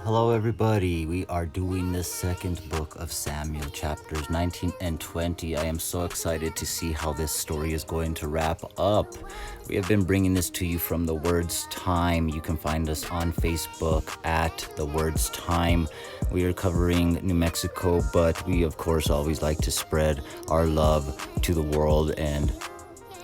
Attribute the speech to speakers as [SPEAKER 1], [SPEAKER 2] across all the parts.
[SPEAKER 1] Hello, everybody. We are doing the second book of Samuel, chapters 19 and 20. I am so excited to see how this story is going to wrap up. We have been bringing this to you from The Words Time. You can find us on Facebook at The Words Time. We are covering New Mexico, but we, of course, always like to spread our love to the world. And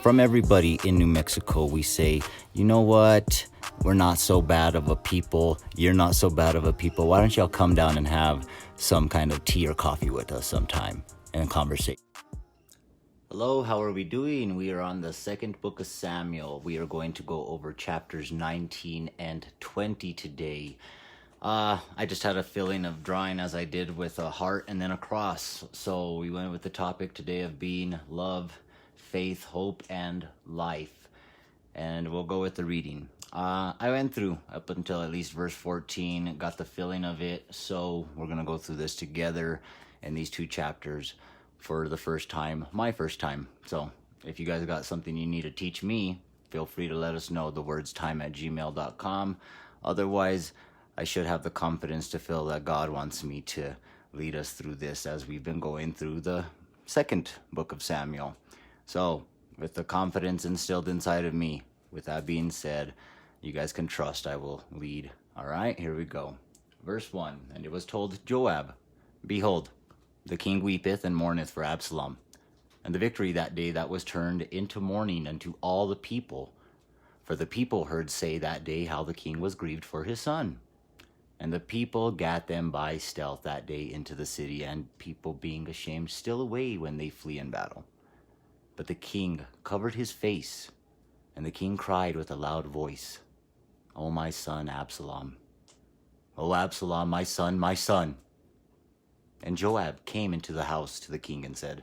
[SPEAKER 1] from everybody in New Mexico, we say, you know what? We're not so bad of a people. You're not so bad of a people. Why don't y'all come down and have some kind of tea or coffee with us sometime and conversation? Hello, how are we doing? We are on the second book of Samuel. We are going to go over chapters 19 and 20 today. I just had a feeling of drawing as I did with a heart and then a cross. So we went with the topic today of being love, faith, hope, and life. And we'll go with the reading. I went through up until at least verse 14, got the feeling of it. So we're going to go through this together in these two chapters for the first time, my first time. So if you guys got something you need to teach me, feel free to let us know, thewordstime@gmail.com. Otherwise, I should have the confidence to feel that God wants me to lead us through this as we've been going through the second book of Samuel. So, with the confidence instilled inside of me, with that being said, you guys can trust I will lead. All right, here we go. Verse 1, And it was told Joab, Behold, the king weepeth and mourneth for Absalom. And the victory that day that was turned into mourning unto all the people. For the people heard say that day how the king was grieved for his son. And the people gat them by stealth that day into the city, and people being ashamed still away when they flee in battle. But the king covered his face, and the king cried with a loud voice, O my son Absalom, O Absalom, my son, my son. And Joab came into the house to the king and said,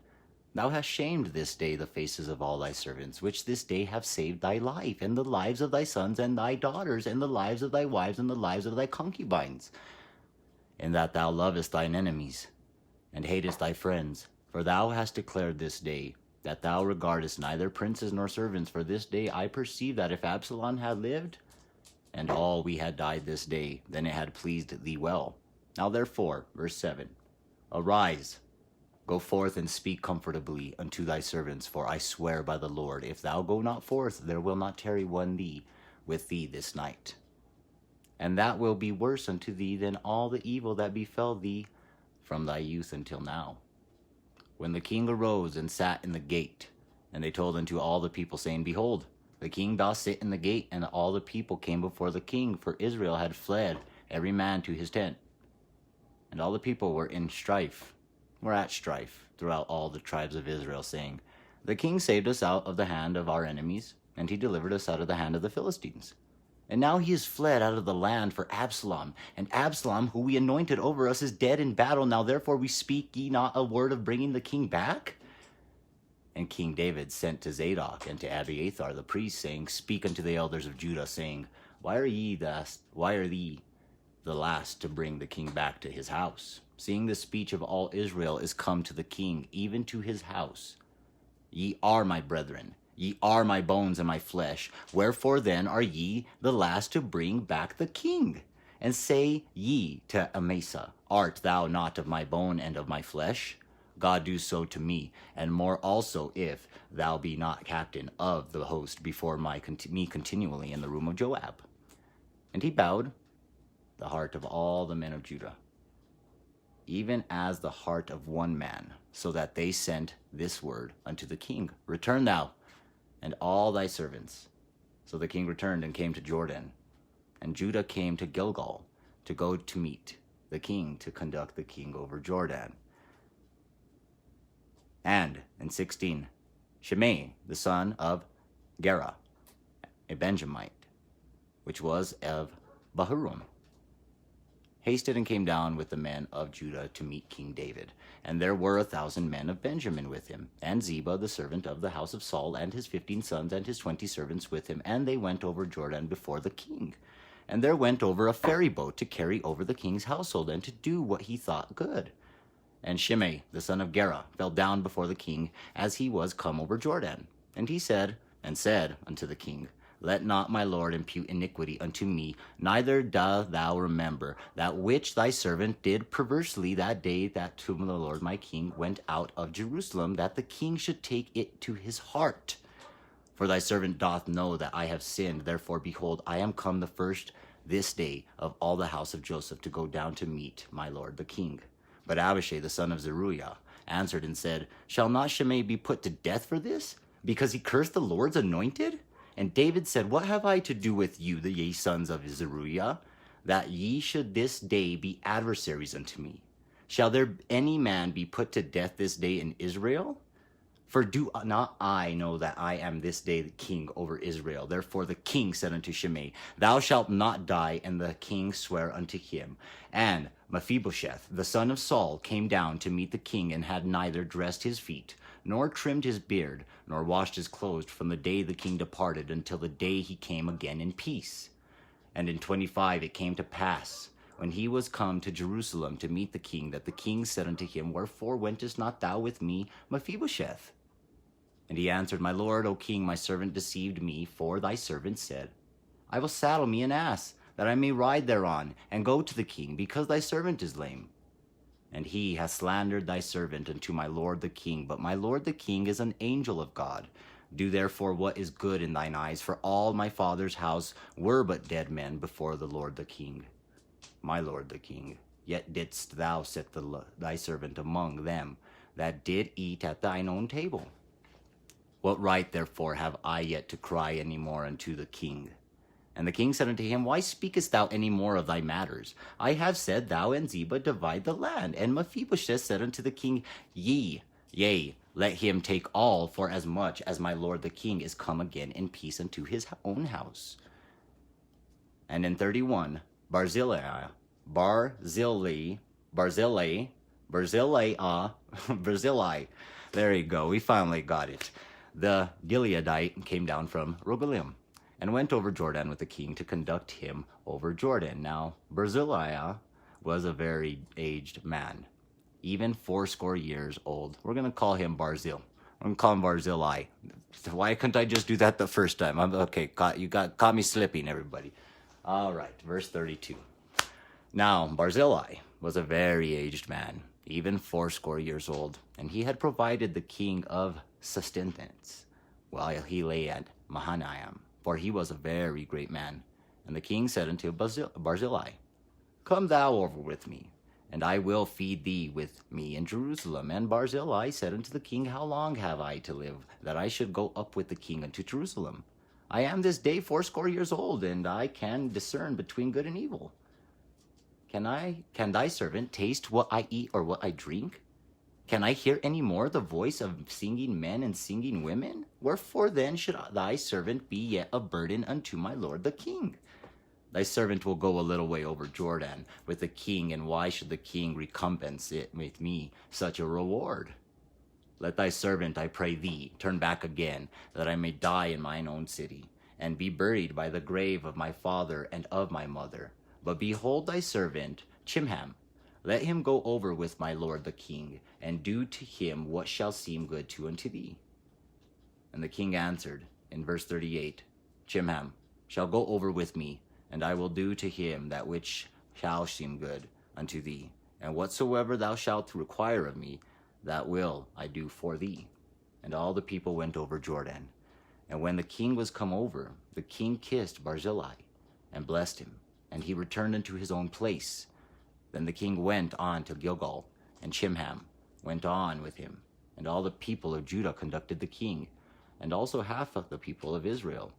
[SPEAKER 1] Thou hast shamed this day the faces of all thy servants, which this day have saved thy life, and the lives of thy sons and thy daughters, and the lives of thy wives, and the lives of thy concubines, in that thou lovest thine enemies, and hatest thy friends. For thou hast declared this day, that thou regardest neither princes nor servants. For this day I perceive that if Absalom had lived, and all we had died this day, then it had pleased thee well. Now therefore, verse 7, Arise, go forth and speak comfortably unto thy servants, for I swear by the Lord, if thou go not forth, there will not tarry one with thee this night. And that will be worse unto thee than all the evil that befell thee from thy youth until now. When the king arose and sat in the gate, and they told unto all the people, saying, Behold, the king doth sit in the gate, and all the people came before the king, for Israel had fled every man to his tent. And all the people were at strife throughout all the tribes of Israel, saying, The king saved us out of the hand of our enemies, and he delivered us out of the hand of the Philistines. And now he is fled out of the land for Absalom. And Absalom, who we anointed over us, is dead in battle. Now therefore we speak ye not a word of bringing the king back? And King David sent to Zadok and to Abiathar the priest, saying, Speak unto the elders of Judah, saying, Why are ye the last to bring the king back to his house? Seeing the speech of all Israel is come to the king, even to his house. Ye are my brethren, ye are my bones and my flesh. Wherefore then are ye the last to bring back the king? And say ye to Amasa, Art thou not of my bone and of my flesh? God do so to me, and more also, if thou be not captain of the host before me continually in the room of Joab. And he bowed the heart of all the men of Judah, even as the heart of one man, so that they sent this word unto the king, Return thou, and all thy servants. So the king returned and came to Jordan, and Judah came to Gilgal to go to meet the king, to conduct the king over Jordan. And in 16, Shimei, the son of Gera, a Benjamite, which was of Bahurim, hasted and came down with the men of Judah to meet King David. And there were 1,000 men of Benjamin with him, and Ziba, the servant of the house of Saul, and his 15 sons and his 20 servants with him. And they went over Jordan before the king. And there went over a ferry boat to carry over the king's household, and to do what he thought good. And Shimei, the son of Gera, fell down before the king as he was come over Jordan. And he said unto the king, Let not my Lord impute iniquity unto me, neither dost thou remember that which thy servant did perversely that day that to the Lord my king went out of Jerusalem, that the king should take it to his heart. For thy servant doth know that I have sinned. Therefore, behold, I am come the first this day of all the house of Joseph to go down to meet my lord the king. But Abishai the son of Zeruiah answered and said, Shall not Shimei be put to death for this, because he cursed the Lord's anointed? And David said, What have I to do with you, the ye sons of Zeruiah, that ye should this day be adversaries unto me? Shall there any man be put to death this day in Israel? For do not I know that I am this day the king over Israel? Therefore the king said unto Shimei, Thou shalt not die. And the king sware unto him. And Mephibosheth, the son of Saul, came down to meet the king, and had neither dressed his feet, nor trimmed his beard, nor washed his clothes, from the day the king departed until the day he came again in peace. And in 25 it came to pass, when he was come to Jerusalem to meet the king, that the king said unto him, Wherefore wentest not thou with me, Mephibosheth? And he answered, My lord, O king, my servant deceived me, for thy servant said, I will saddle me an ass, that I may ride thereon, and go to the king, because thy servant is lame. And he hath slandered thy servant unto my lord the king. But my lord the king is an angel of God. Do therefore what is good in thine eyes, for all my father's house were but dead men before the lord the king. My lord the king, yet didst thou set thy servant among them that did eat at thine own table. What right, therefore, have I yet to cry any more unto the king? And the king said unto him, Why speakest thou any more of thy matters? I have said, Thou and Ziba divide the land. And Mephibosheth said unto the king, Yea, let him take all, for as much as my lord the king is come again in peace unto his own house. And in 31, Barzillai, there you go, we finally got it. The Gileadite came down from Rogelim, and went over Jordan with the king to conduct him over Jordan. Now Barzillai was a very aged man, even 80 years old. We're going to call him Barzil. I'm going to call him Barzillai. Why couldn't I just do that the first time? You caught me slipping, everybody. All right, verse 32. Now Barzillai was a very aged man, even 80 years old, and he had provided the king of sustenance while he lay at Mahanaim, for he was a very great man. And the king said unto Barzillai, Come thou over with me, and I will feed thee with me in Jerusalem. And Barzillai said unto the king, How long have I to live, that I should go up with the king unto Jerusalem? I am this day 80 years old, and I can discern between good and evil. Can thy servant taste what I eat or what I drink? Can I hear any more the voice of singing men and singing women? Wherefore then should thy servant be yet a burden unto my lord the king? Thy servant will go a little way over Jordan with the king, and why should the king recompense it with me such a reward? Let thy servant, I pray thee, turn back again, that I may die in mine own city, and be buried by the grave of my father and of my mother. But behold thy servant Chimham, let him go over with my lord the king, and do to him what shall seem good unto thee. And the king answered in verse 38, Chimham shall go over with me, and I will do to him that which shall seem good unto thee. And whatsoever thou shalt require of me, that will I do for thee. And all the people went over Jordan. And when the king was come over, the king kissed Barzillai, and blessed him, and he returned unto his own place. Then the king went on to Gilgal, and Chimham went on with him. And all the people of Judah conducted the king, and also half of the people of Israel.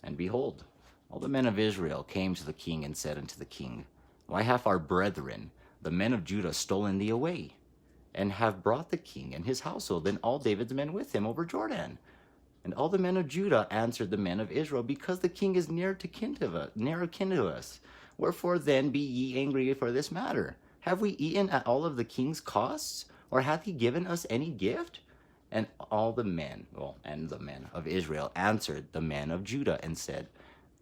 [SPEAKER 1] And behold, all the men of Israel came to the king and said unto the king, Why have our brethren, the men of Judah, stolen thee away, and have brought the king and his household and all David's men with him over Jordan? And all the men of Judah answered the men of Israel, Because the king is nearer kin to us. Wherefore then be ye angry for this matter? Have we eaten at all of the king's costs? Or hath he given us any gift? And all the men, the men of Israel answered the men of Judah and said,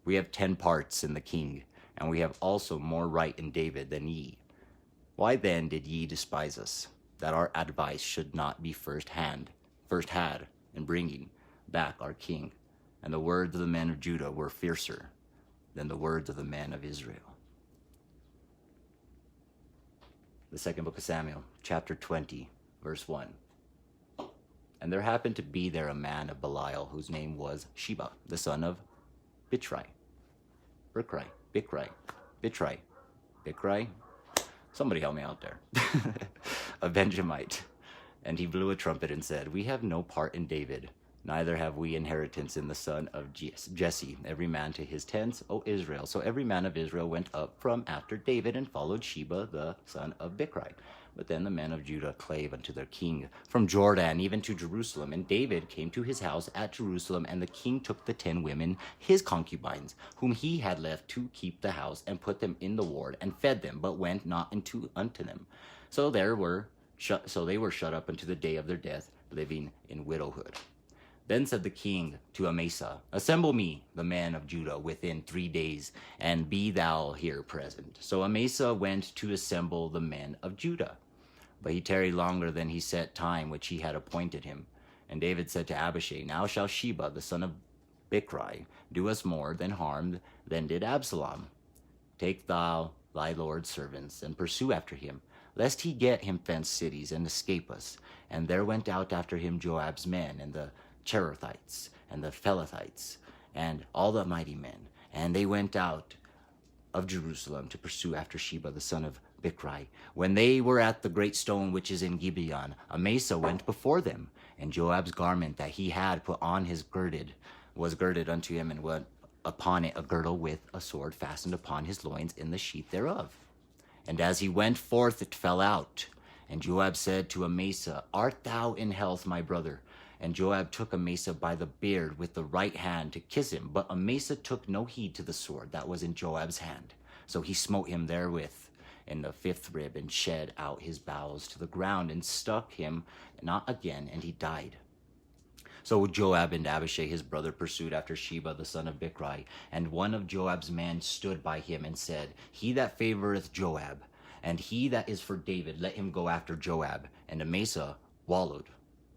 [SPEAKER 1] We have 10 parts in the king, and we have also more right in David than ye. Why then did ye despise us, that our advice should not be first had in bringing back our king? and the words of the men of Judah were fiercer than the words of the men of Israel. The second book of Samuel, chapter 20, verse 1. And there happened to be there a man of Belial, whose name was Sheba, the son of Bichri. Bichri. Somebody help me out there. A Benjamite. And he blew a trumpet and said, we have no part in David, neither have we inheritance in the son of Jesse, every man to his tents, O Israel. So every man of Israel went up from after David and followed Sheba, the son of Bichri. But then the men of Judah clave unto their king from Jordan even to Jerusalem. And David came to his house at Jerusalem, and the king took the 10 women, his concubines, whom he had left to keep the house, and put them in the ward, and fed them, but went not unto them. So they were shut up unto the day of their death, living in widowhood. Then said the king to Amasa, assemble me the men of Judah within 3 days, and be thou here present. So Amasa went to assemble the men of Judah. But he tarried longer than he set time which he had appointed him. And David said to Abishai, now shall Sheba the son of Bichri do us more than harm than did Absalom. Take thou thy Lord's servants, and pursue after him, lest he get him fenced cities, and escape us. And there went out after him Joab's men, and the Cherethites, and the Pelethites, and all the mighty men. And they went out of Jerusalem to pursue after Sheba the son of Bichri. When they were at the great stone which is in Gibeon, Amasa went before them, and Joab's garment that he had put on was girded unto him, and went upon it a girdle with a sword fastened upon his loins in the sheath thereof. And as he went forth, it fell out. And Joab said to Amasa, art thou in health, my brother? And Joab took Amasa by the beard with the right hand to kiss him. But Amasa took no heed to the sword that was in Joab's hand. So he smote him therewith in the 5th rib, and shed out his bowels to the ground, and struck him not again, and he died. So Joab and Abishai his brother pursued after Sheba the son of Bichri. And one of Joab's men stood by him and said, he that favoreth Joab, and he that is for David, let him go after Joab. And Amasa wallowed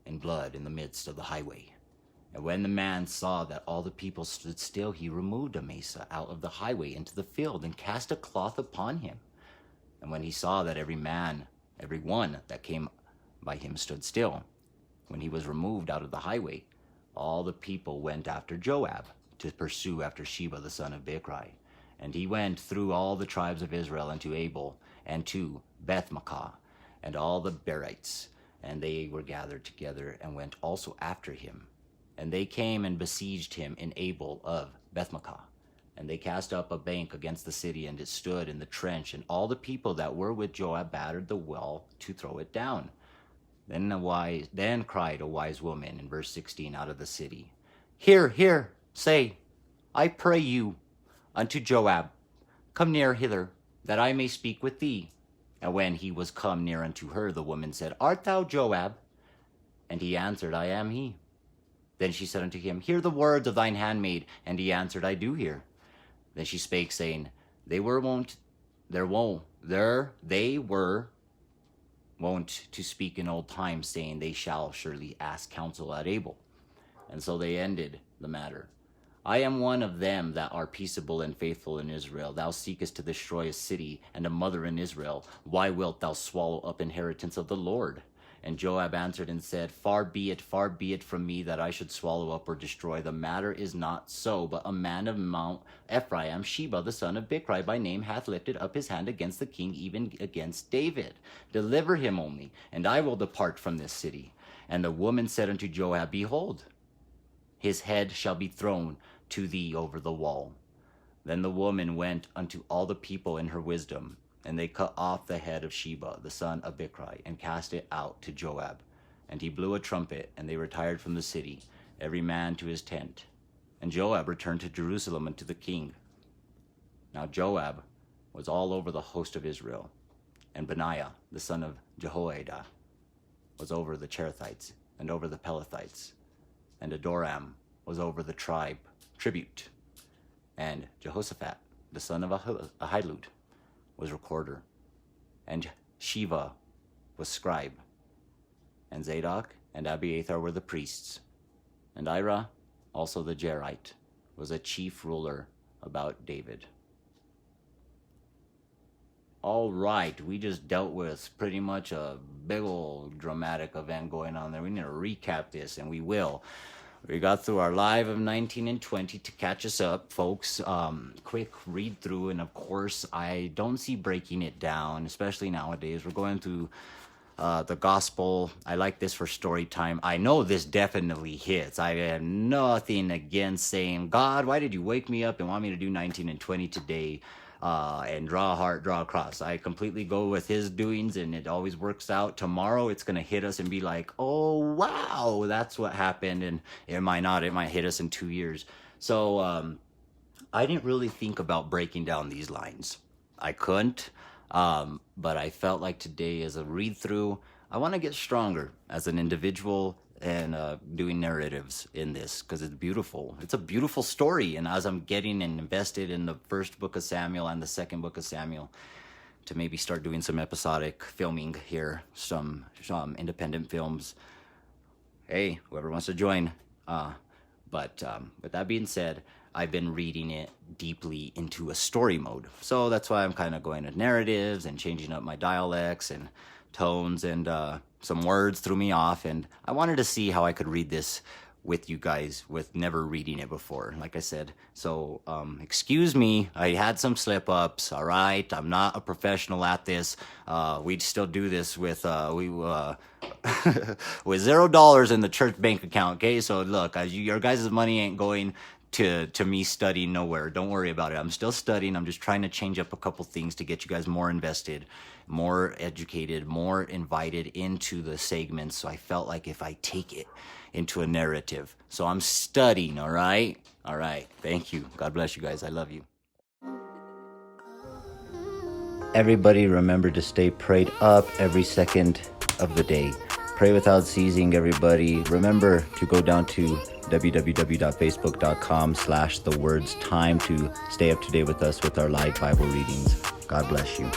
[SPEAKER 1] in blood in the midst of the highway. And when the man saw that all the people stood still, he removed Amasa out of the highway into the field, and cast a cloth upon him. And when he saw that every one that came by him stood still, when he was removed out of the highway, all the people went after Joab to pursue after Sheba the son of Bichri. And he went through all the tribes of Israel unto Abel, and to Bethmaachah, and all the Berites, and they were gathered together, and went also after him. And they came and besieged him in Abel of Bethmaachah. And they cast up a bank against the city, and it stood in the trench, and all the people that were with Joab battered the wall to throw it down. Then cried a wise woman in verse 16 out of the city, Hear, say, I pray you, unto Joab, come near hither, that I may speak with thee. And when he was come near unto her, the woman said, Art thou Joab? And he answered, I am he. Then she said unto him, Hear the words of thine handmaid. And he answered, I do hear. Then she spake, saying, They were wont to speak in old times, saying, They shall surely ask counsel at Abel. And so they ended the matter. I am one of them that are peaceable and faithful in Israel. Thou seekest to destroy a city and a mother in Israel. Why wilt thou swallow up inheritance of the Lord? And Joab answered and said, Far be it from me that I should swallow up or destroy. The matter is not so, but a man of Mount Ephraim, Sheba the son of Bichri by name, hath lifted up his hand against the king, even against David. Deliver him only, and I will depart from this city. And the woman said unto Joab, Behold, his head shall be thrown to thee over the wall. Then the woman went unto all the people in her wisdom, and they cut off the head of Sheba, the son of Bichri, and cast it out to Joab. And he blew a trumpet, and they retired from the city, every man to his tent. And Joab returned to Jerusalem unto the king. Now Joab was all over the host of Israel, and Benaiah, the son of Jehoiada, was over the Cherethites, and over the Pelethites, and Adoram was over the tribute, and Jehoshaphat, the son of Ahilud, was recorder, and Sheva was scribe, and Zadok and Abiathar were the priests, and Ira also the Jerite, was a chief ruler about David. All right, we just dealt with pretty much a big old dramatic event going on there. We need to recap this, and we will. We got through our live of 19 and 20 to catch us up, folks. Quick read through, and of course, I don't see breaking it down, especially nowadays. We're going through the gospel. I like this for story time. I know this definitely hits. I have nothing against saying, God, why did you wake me up and want me to do 19 and 20 today? And draw a heart, draw a cross. I completely go with his doings, and it always works out. Tomorrow it's going to hit us and be like, oh, wow, that's what happened. And it might not. It might hit us in 2 years. So I didn't really think about breaking down these lines. I couldn't. But I felt like today, as a read through, I want to get stronger as an individual and doing narratives in this, because it's beautiful. It's a beautiful story. And as I'm getting and invested in the first book of Samuel and the second book of Samuel, to maybe start doing some episodic filming here, some independent films. Hey, whoever wants to join. But with that being said, I've been reading it deeply into a story mode. So that's why I'm kind of going to narratives and changing up my dialects and tones, and some words threw me off, and I wanted to see how I could read this with you guys with never reading it before, like I said. So excuse me, I had some slip ups. All right, I'm not a professional at this. We'd still do this with with $0 in the church bank account. Okay, so look, your guys' money ain't going to me studying nowhere. Don't worry about it. I'm still studying. I'm just trying to change up a couple things to get you guys more invested, more educated, more invited into the segments. So I felt like if I take it into a narrative. So I'm studying, all right? All right. Thank you. God bless you guys. I love you. Everybody remember to stay prayed up every second of the day. Pray without ceasing, everybody. Remember to go down to www.facebook.com/thewordstime to stay up to date with us with our live Bible readings. God bless you.